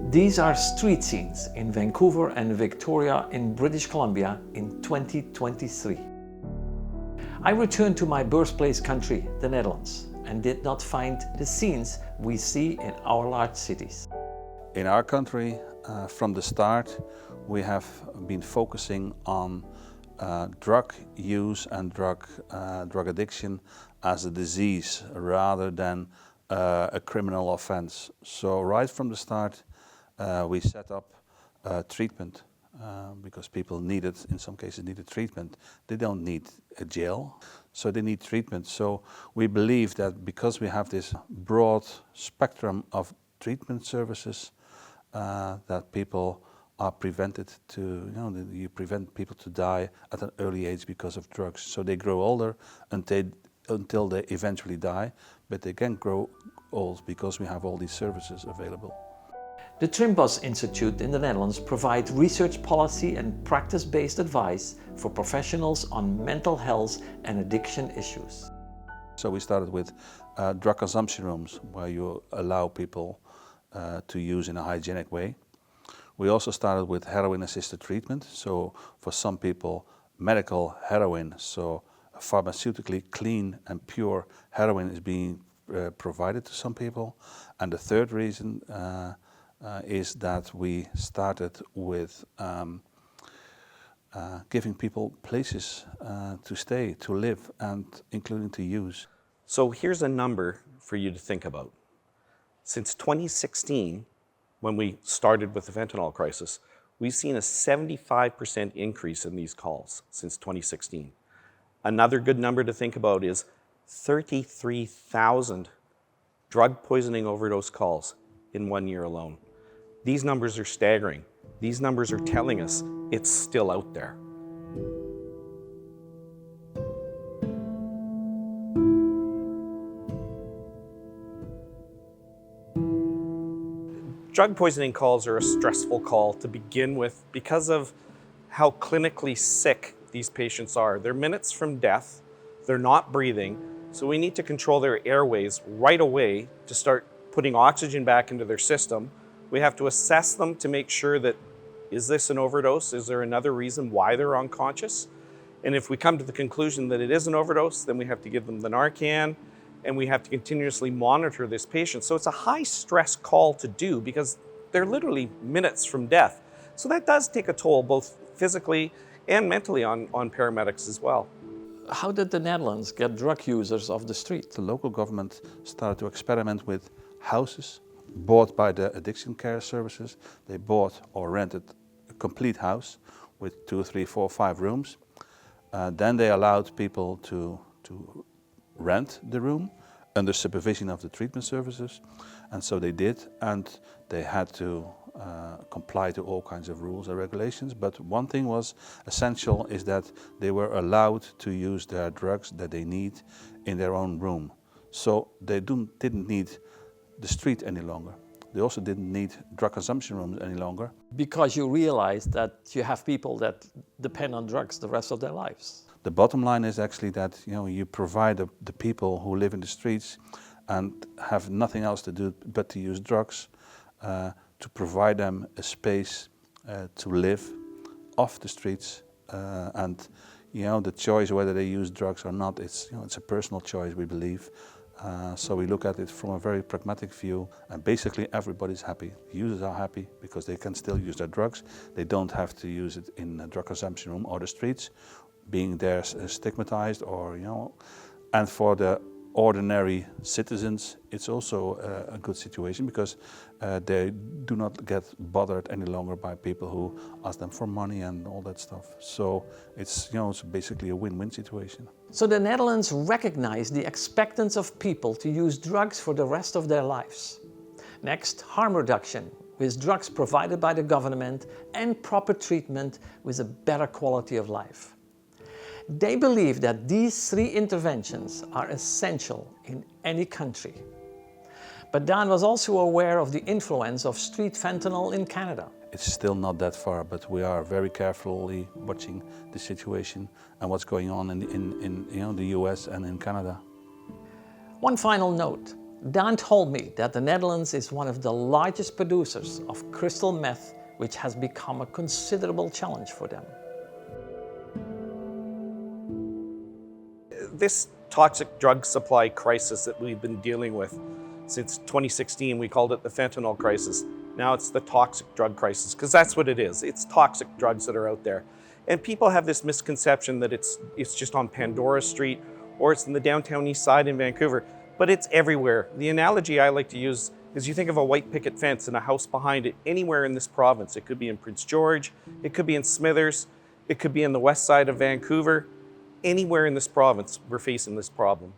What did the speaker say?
These are street scenes in Vancouver and Victoria in British Columbia in 2023. I returned to my birthplace country, the Netherlands, and did not find the scenes we see in our large cities. In our country, from the start, we have been focusing on drug use and drug addiction as a disease rather than a criminal offense. So right from the start, we set up treatment because people in some cases needed treatment. They don't need a jail, so they need treatment. So we believe that because we have this broad spectrum of treatment services, that people are prevented you prevent people to die at an early age because of drugs. So they grow older until they eventually die, but they can grow old because we have all these services available. The Trimbos Institute in the Netherlands provides research policy and practice-based advice for professionals on mental health and addiction issues. So we started with drug consumption rooms where you allow people to use in a hygienic way. We also started with heroin-assisted treatment. So for some people, medical heroin, so pharmaceutically clean and pure heroin is being provided to some people. And the third reason is that we started with giving people places to stay, to live, and including to use. So here's a number for you to think about. Since 2016, when we started with the fentanyl crisis, we've seen a 75% increase in these calls since 2016. Another good number to think about is 33,000 drug poisoning overdose calls in 1 year alone. These numbers are staggering. These numbers are telling us it's still out there. Drug poisoning calls are a stressful call to begin with because of how clinically sick these patients are. They're minutes from death, they're not breathing, so we need to control their airways right away to start putting oxygen back into their system. We have to assess them to make sure that, is this an overdose? Is there another reason why they're unconscious? And if we come to the conclusion that it is an overdose, then we have to give them the Narcan, and we have to continuously monitor this patient. So it's a high stress call to do because they're literally minutes from death. So that does take a toll both physically and mentally on paramedics as well. How did the Netherlands get drug users off the street? The local government started to experiment with houses bought by the addiction care services. They bought or rented a complete house with 2, 3, 4, 5 rooms. Then they allowed people to rent the room under supervision of the treatment services, and so they did, and they had to comply to all kinds of rules and regulations. But one thing was essential, is that they were allowed to use their drugs that they need in their own room. So they didn't need the street any longer. They also didn't need drug consumption rooms any longer. Because you realize that you have people that depend on drugs the rest of their lives. The bottom line is actually that you provide the people who live in the streets and have nothing else to do but to use drugs, to provide them a space to live off the streets, and the choice whether they use drugs or not, it's a personal choice, we believe. So we look at it from a very pragmatic view, and basically everybody's happy. The users are happy because they can still use their drugs. They don't have to use it in a drug consumption room or the streets, being there stigmatized, or and for the ordinary citizens, it's also a good situation because they do not get bothered any longer by people who ask them for money and all that stuff. So it's it's basically a win-win situation. So the Netherlands recognized the expectance of people to use drugs for the rest of their lives. Next, harm reduction with drugs provided by the government and proper treatment with a better quality of life. They believe that these 3 interventions are essential in any country. But Daan was also aware of the influence of street fentanyl in Canada. It's still not that far, but we are very carefully watching the situation and what's going on in the US and in Canada. One final note. Dan told me that the Netherlands is one of the largest producers of crystal meth, which has become a considerable challenge for them. This toxic drug supply crisis that we've been dealing with since 2016, we called it the fentanyl crisis. Now it's the toxic drug crisis, because that's what it is. It's toxic drugs that are out there. And people have this misconception that it's just on Pandora Street or it's in the downtown east side in Vancouver, but it's everywhere. The analogy I like to use is you think of a white picket fence and a house behind it anywhere in this province. It could be in Prince George, it could be in Smithers, it could be in the west side of Vancouver. Anywhere in this province, we're facing this problem.